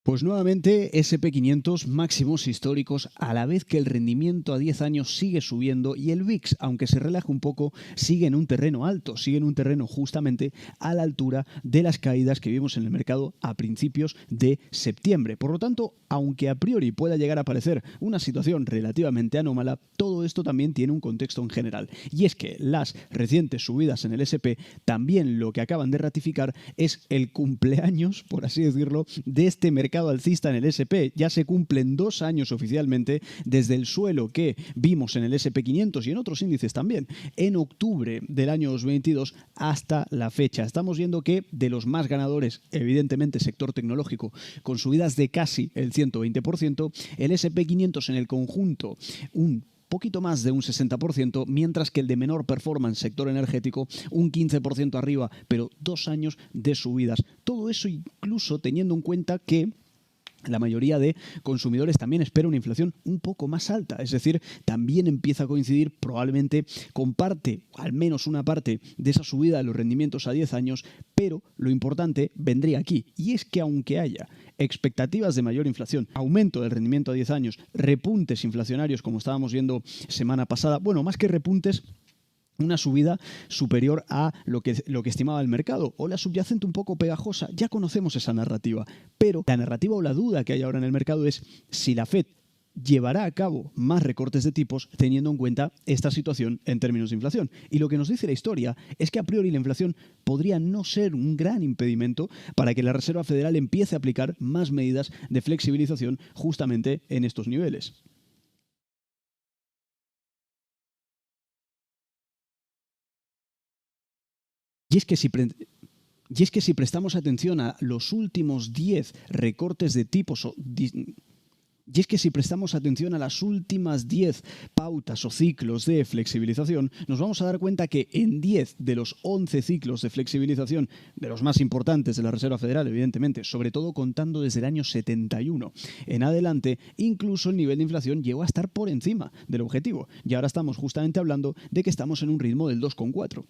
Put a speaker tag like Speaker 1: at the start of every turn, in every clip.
Speaker 1: Pues nuevamente SP500 máximos históricos, a la vez que el rendimiento a 10 años sigue subiendo y el VIX, aunque se relaje un poco, sigue en un terreno alto, sigue en un terreno justamente a la altura de las caídas que vimos en el mercado a principios de septiembre. Por lo tanto, aunque a priori pueda llegar a parecer una situación relativamente anómala, todo esto también tiene un contexto en general. Y es que las recientes subidas en el SP también lo que acaban de ratificar es el cumpleaños, por así decirlo, de este mercado alcista en el SP. Ya se cumplen 2 años oficialmente desde el suelo que vimos en el SP500 y en otros índices también en octubre del año 2022 hasta la fecha. Estamos viendo que de los más ganadores, evidentemente sector tecnológico, con subidas de casi el 120%, el SP500 en el conjunto un poquito más de un 60%, mientras que el de menor performance, sector energético, un 15% arriba, pero 2 años de subidas. Todo eso incluso teniendo en cuenta que la mayoría de consumidores también espera una inflación un poco más alta, es decir, también empieza a coincidir, probablemente comparte al menos una parte de esa subida de los rendimientos a 10 años, pero lo importante vendría aquí, y es que aunque haya expectativas de mayor inflación, aumento del rendimiento a 10 años, repuntes inflacionarios como estábamos viendo semana pasada, bueno, más que repuntes, una subida superior a lo que estimaba el mercado, o la subyacente un poco pegajosa. Ya conocemos esa narrativa, pero la narrativa o la duda que hay ahora en el mercado es si la Fed llevará a cabo más recortes de tipos teniendo en cuenta esta situación en términos de inflación. Y lo que nos dice la historia es que a priori la inflación podría no ser un gran impedimento para que la Reserva Federal empiece a aplicar más medidas de flexibilización justamente en estos niveles. Y es que si prestamos atención a los últimos 10 recortes de tipos y es que si prestamos atención a las últimas 10 pautas o ciclos de flexibilización, nos vamos a dar cuenta que en 10 de los 11 ciclos de flexibilización, de los más importantes de la Reserva Federal, evidentemente, sobre todo contando desde el año 71 en adelante, incluso el nivel de inflación llegó a estar por encima del objetivo. Y ahora estamos justamente hablando de que estamos en un ritmo del 2,4.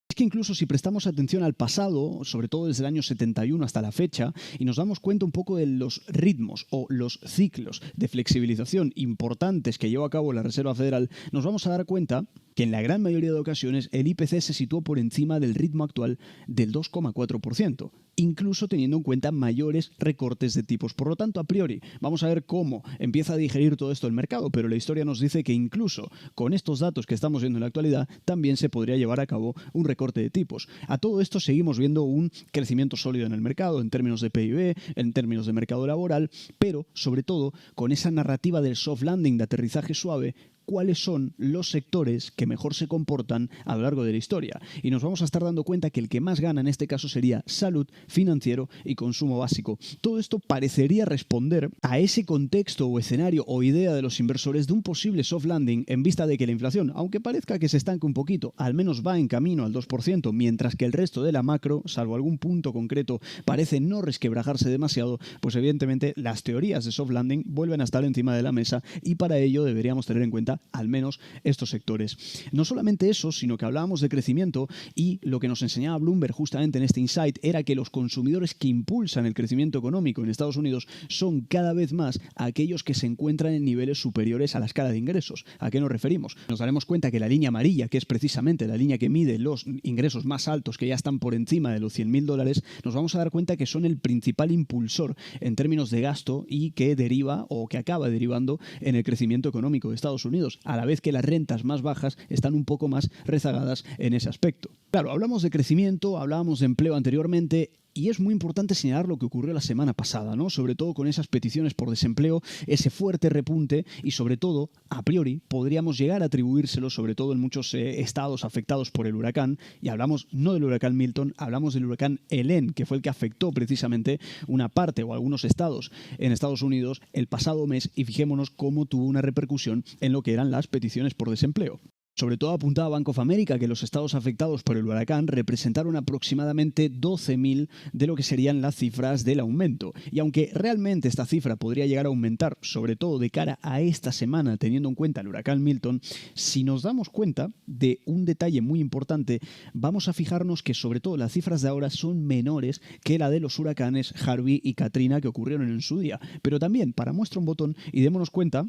Speaker 1: Es que incluso si prestamos atención al pasado, sobre todo desde el año 71 hasta la fecha, y nos damos cuenta un poco de los ritmos o los ciclos de flexibilización importantes que llevó a cabo la Reserva Federal, nos vamos a dar cuenta que en la gran mayoría de ocasiones el IPC se situó por encima del ritmo actual del 2,4%, incluso teniendo en cuenta mayores recortes de tipos. Por lo tanto, a priori, vamos a ver cómo empieza a digerir todo esto el mercado, pero la historia nos dice que incluso con estos datos que estamos viendo en la actualidad, también se podría llevar a cabo un recorte de tipos. A todo esto seguimos viendo un crecimiento sólido en el mercado, en términos de PIB, en términos de mercado laboral, pero sobre todo con esa narrativa del soft landing, de aterrizaje suave, cuáles son los sectores que mejor se comportan a lo largo de la historia. Y nos vamos a estar dando cuenta que el que más gana en este caso sería salud, financiero y consumo básico. Todo esto parecería responder a ese contexto o escenario o idea de los inversores de un posible soft landing en vista de que la inflación, aunque parezca que se estanque un poquito, al menos va en camino al 2%, mientras que el resto de la macro, salvo algún punto concreto, parece no resquebrajarse demasiado, pues evidentemente las teorías de soft landing vuelven a estar encima de la mesa y para ello deberíamos tener en cuenta al menos estos sectores. No solamente eso, sino que hablábamos de crecimiento y lo que nos enseñaba Bloomberg justamente en este insight era que los consumidores que impulsan el crecimiento económico en Estados Unidos son cada vez más aquellos que se encuentran en niveles superiores a la escala de ingresos. ¿A qué nos referimos? Nos daremos cuenta que la línea amarilla, que es precisamente la línea que mide los ingresos más altos que ya están por encima de los $100.000, nos vamos a dar cuenta que son el principal impulsor en términos de gasto y que deriva o que acaba derivando en el crecimiento económico de Estados Unidos, a la vez que las rentas más bajas están un poco más rezagadas en ese aspecto. Claro, hablamos de crecimiento, hablábamos de empleo anteriormente. Y es muy importante señalar lo que ocurrió la semana pasada, ¿no? Sobre todo con esas peticiones por desempleo, ese fuerte repunte y sobre todo, a priori, podríamos llegar a atribuírselo sobre todo en muchos estados afectados por el huracán. Y hablamos no del huracán Milton, hablamos del huracán Helene, que fue el que afectó precisamente una parte o algunos estados en Estados Unidos el pasado mes y fijémonos cómo tuvo una repercusión en lo que eran las peticiones por desempleo. Sobre todo apuntaba Bank of America que los estados afectados por el huracán representaron aproximadamente 12.000 de lo que serían las cifras del aumento. Y aunque realmente esta cifra podría llegar a aumentar, sobre todo de cara a esta semana, teniendo en cuenta el huracán Milton, si nos damos cuenta de un detalle muy importante, vamos a fijarnos que sobre todo las cifras de ahora son menores que la de los huracanes Harvey y Katrina que ocurrieron en su día. Pero también, para muestra un botón y démonos cuenta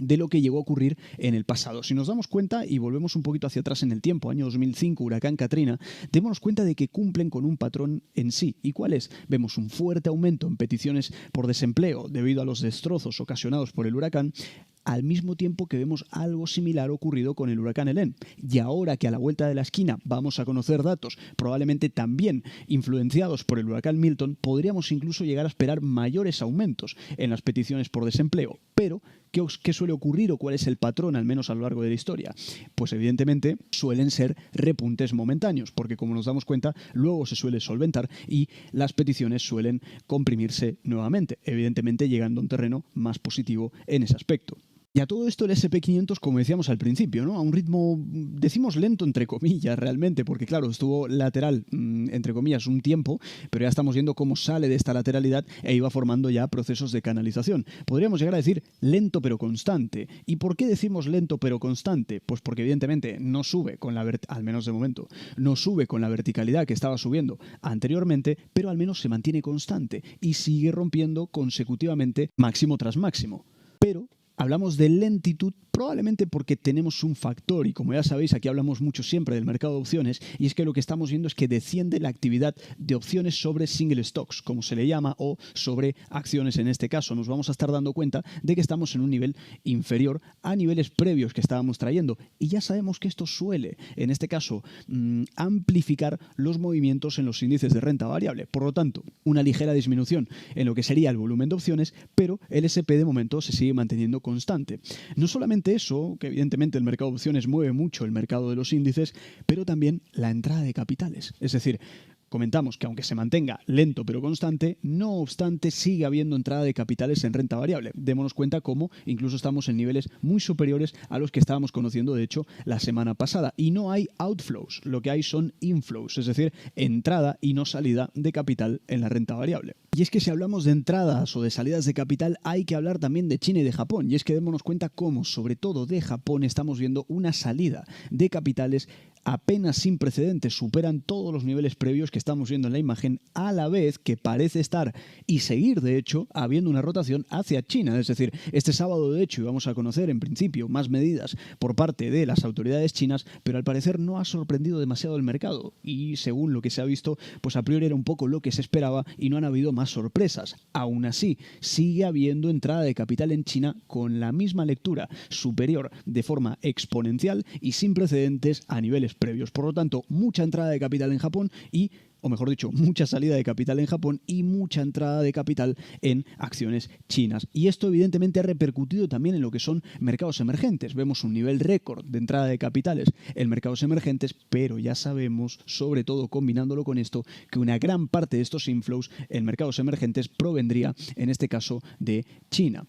Speaker 1: de lo que llegó a ocurrir en el pasado. Si nos damos cuenta y volvemos un poquito hacia atrás en el tiempo, año 2005, huracán Katrina, démonos cuenta de que cumplen con un patrón en sí. ¿Y cuál es? Vemos un fuerte aumento en peticiones por desempleo debido a los destrozos ocasionados por el huracán, al mismo tiempo que vemos algo similar ocurrido con el huracán Helene. Y ahora que a la vuelta de la esquina vamos a conocer datos probablemente también influenciados por el huracán Milton, podríamos incluso llegar a esperar mayores aumentos en las peticiones por desempleo. Pero, ¿qué suele ocurrir o cuál es el patrón, al menos a lo largo de la historia? Pues evidentemente suelen ser repuntes momentáneos, porque como nos damos cuenta, luego se suele solventar y las peticiones suelen comprimirse nuevamente, evidentemente llegando a un terreno más positivo en ese aspecto. Y a todo esto el SP500, como decíamos al principio, ¿no? A un ritmo, decimos lento entre comillas realmente, porque claro, estuvo lateral entre comillas un tiempo, pero ya estamos viendo cómo sale de esta lateralidad e iba formando ya procesos de canalización. Podríamos llegar a decir lento pero constante. ¿Y por qué decimos lento pero constante? Pues porque evidentemente no sube con la al menos de momento, no sube con la verticalidad que estaba subiendo anteriormente, pero al menos se mantiene constante y sigue rompiendo consecutivamente máximo tras máximo. Pero hablamos de lentitud probablemente porque tenemos un factor, y como ya sabéis, aquí hablamos mucho siempre del mercado de opciones, y es que lo que estamos viendo es que desciende la actividad de opciones sobre single stocks, como se le llama, o sobre acciones en este caso. Nos vamos a estar dando cuenta de que estamos en un nivel inferior a niveles previos que estábamos trayendo, y ya sabemos que esto suele, en este caso, amplificar los movimientos en los índices de renta variable. Por lo tanto, una ligera disminución en lo que sería el volumen de opciones, pero el SP de momento se sigue manteniendo constante. No solamente eso, que evidentemente el mercado de opciones mueve mucho el mercado de los índices, pero también la entrada de capitales. Es decir, comentamos que aunque se mantenga lento pero constante, no obstante sigue habiendo entrada de capitales en renta variable. Démonos cuenta cómo incluso estamos en niveles muy superiores a los que estábamos conociendo de hecho la semana pasada. Y no hay outflows, lo que hay son inflows, es decir, entrada y no salida de capital en la renta variable. Y es que si hablamos de entradas o de salidas de capital hay que hablar también de China y de Japón. Y es que démonos cuenta cómo, sobre todo de Japón, estamos viendo una salida de capitales apenas sin precedentes, superan todos los niveles previos que estamos viendo en la imagen, a la vez que parece estar y seguir, de hecho, habiendo una rotación hacia China. Es decir, este sábado, de hecho, íbamos a conocer en principio más medidas por parte de las autoridades chinas, pero al parecer no ha sorprendido demasiado el mercado y según lo que se ha visto, pues a priori era un poco lo que se esperaba y no han habido más sorpresas. Aún así, sigue habiendo entrada de capital en China con la misma lectura superior de forma exponencial y sin precedentes a niveles previos. Por lo tanto, mucha entrada de capital en Japón y, o mejor dicho, mucha salida de capital en Japón y mucha entrada de capital en acciones chinas. Y esto evidentemente ha repercutido también en lo que son mercados emergentes. Vemos un nivel récord de entrada de capitales en mercados emergentes, pero ya sabemos, sobre todo combinándolo con esto, que una gran parte de estos inflows en mercados emergentes provendría, en este caso, de China.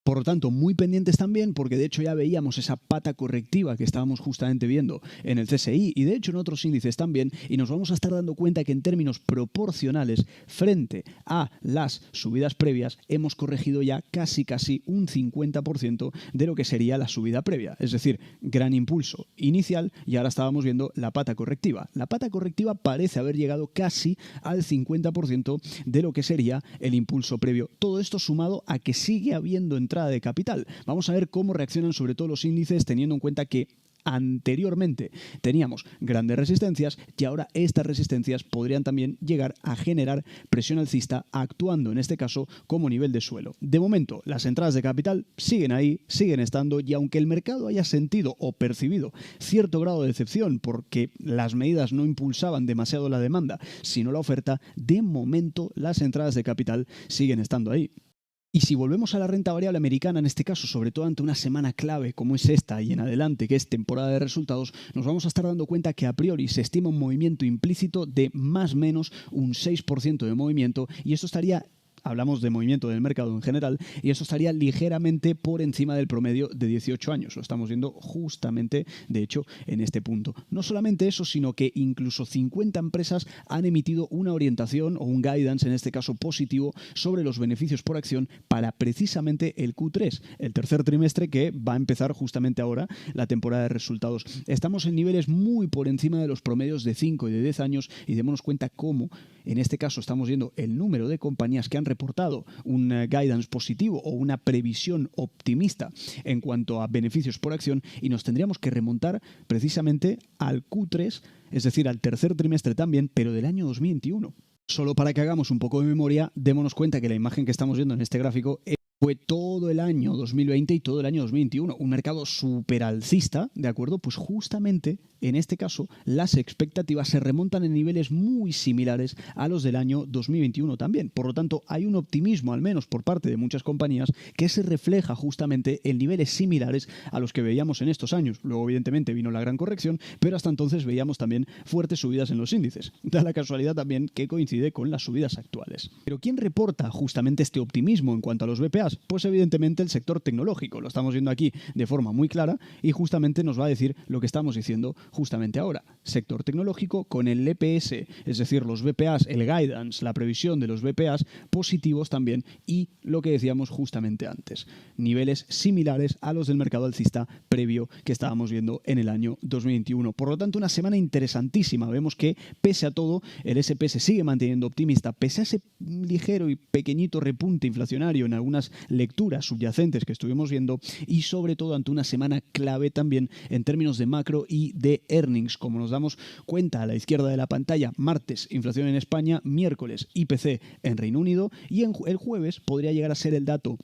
Speaker 1: Por lo tanto, muy pendientes también, porque de hecho ya veíamos esa pata correctiva que estábamos justamente viendo en el CSI y de hecho en otros índices también, y nos vamos a estar dando cuenta que en términos proporcionales frente a las subidas previas hemos corregido ya casi un 50% de lo que sería la subida previa. Es decir, gran impulso inicial y ahora estábamos viendo la pata correctiva. La pata correctiva parece haber llegado casi al 50% de lo que sería el impulso previo. Todo esto sumado a que sigue habiendo entrada de capital. Vamos a ver cómo reaccionan sobre todo los índices teniendo en cuenta que anteriormente teníamos grandes resistencias y ahora estas resistencias podrían también llegar a generar presión alcista actuando en este caso como nivel de suelo. De momento las entradas de capital siguen ahí, siguen estando y aunque el mercado haya sentido o percibido cierto grado de decepción porque las medidas no impulsaban demasiado la demanda sino la oferta, de momento las entradas de capital siguen estando ahí. Y si volvemos a la renta variable americana, en este caso, sobre todo ante una semana clave como es esta y en adelante, que es temporada de resultados, nos vamos a estar dando cuenta que a priori se estima un movimiento implícito de más o menos un 6% de movimiento y esto estaría hablamos de movimiento del mercado en general, y eso estaría ligeramente por encima del promedio de 18 años. Lo estamos viendo justamente, de hecho, en este punto. No solamente eso, sino que incluso 50 empresas han emitido una orientación o un guidance, en este caso positivo, sobre los beneficios por acción para precisamente el Q3, el tercer trimestre que va a empezar justamente ahora la temporada de resultados. Estamos en niveles muy por encima de los promedios de 5 y de 10 años y démonos cuenta cómo, en este caso, estamos viendo el número de compañías que han reportado un guidance positivo o una previsión optimista en cuanto a beneficios por acción y nos tendríamos que remontar precisamente al Q3, es decir, al tercer trimestre también, pero del año 2021. Solo para que hagamos un poco de memoria, démonos cuenta que la imagen que estamos viendo en este gráfico fue todo el año 2020 y todo el año 2021. Un mercado súper alcista, ¿de acuerdo? Pues justamente, en este caso, las expectativas se remontan en niveles muy similares a los del año 2021 también. Por lo tanto, hay un optimismo, al menos por parte de muchas compañías, que se refleja justamente en niveles similares a los que veíamos en estos años. Luego, evidentemente, vino la gran corrección, pero hasta entonces veíamos también fuertes subidas en los índices. Da la casualidad también que coincide con las subidas actuales. Pero ¿quién reporta justamente este optimismo en cuanto a los BPAs? Pues evidentemente el sector tecnológico. Lo estamos viendo aquí de forma muy clara y justamente nos va a decir lo que estamos diciendo justamente ahora. Sector tecnológico con el EPS, es decir, los BPAs, el guidance, la previsión de los BPAs positivos también y lo que decíamos justamente antes. Niveles similares a los del mercado alcista previo que estábamos viendo en el año 2021. Por lo tanto, una semana interesantísima. Vemos que pese a todo, el SP se sigue manteniendo optimista, pese a ese ligero y pequeñito repunte inflacionario en algunas lecturas subyacentes que estuvimos viendo y sobre todo ante una semana clave también en términos de macro y de earnings. Como nos damos cuenta a la izquierda de la pantalla, martes inflación en España, miércoles IPC en Reino Unido y el jueves podría llegar a ser el dato,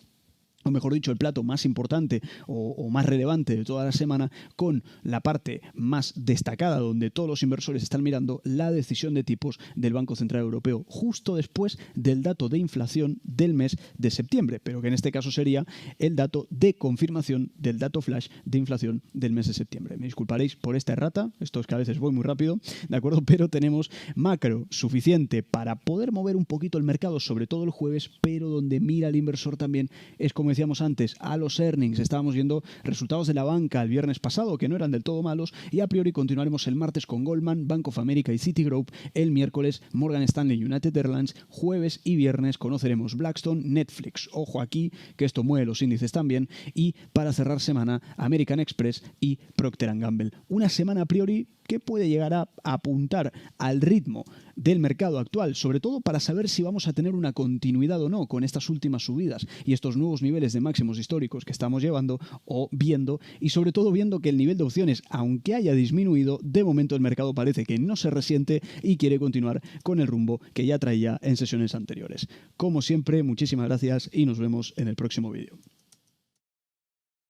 Speaker 1: o mejor dicho, el plato más importante o más relevante de toda la semana, con la parte más destacada donde todos los inversores están mirando, la decisión de tipos del Banco Central Europeo, justo después del dato de inflación del mes de septiembre, pero que en este caso sería el dato de confirmación del dato flash de inflación del mes de septiembre. Me disculparéis por esta errata, esto es que a veces voy muy rápido, ¿de acuerdo? Pero tenemos macro suficiente para poder mover un poquito el mercado, sobre todo el jueves, pero donde mira el inversor también es, como decíamos antes, a los earnings. Estábamos viendo resultados de la banca el viernes pasado que no eran del todo malos y a priori continuaremos el martes con Goldman, Bank of America y Citigroup, el miércoles Morgan Stanley, United Airlines, jueves y viernes conoceremos Blackstone, Netflix. Ojo aquí que esto mueve los índices también y para cerrar semana American Express y Procter & Gamble. Una semana a priori que puede llegar a apuntar al ritmo del mercado actual, sobre todo para saber si vamos a tener una continuidad o no con estas últimas subidas y estos nuevos niveles de máximos históricos que estamos llevando o viendo, y sobre todo viendo que el nivel de opciones, aunque haya disminuido, de momento el mercado parece que no se resiente y quiere continuar con el rumbo que ya traía en sesiones anteriores. Como siempre, muchísimas gracias y nos vemos en el próximo vídeo.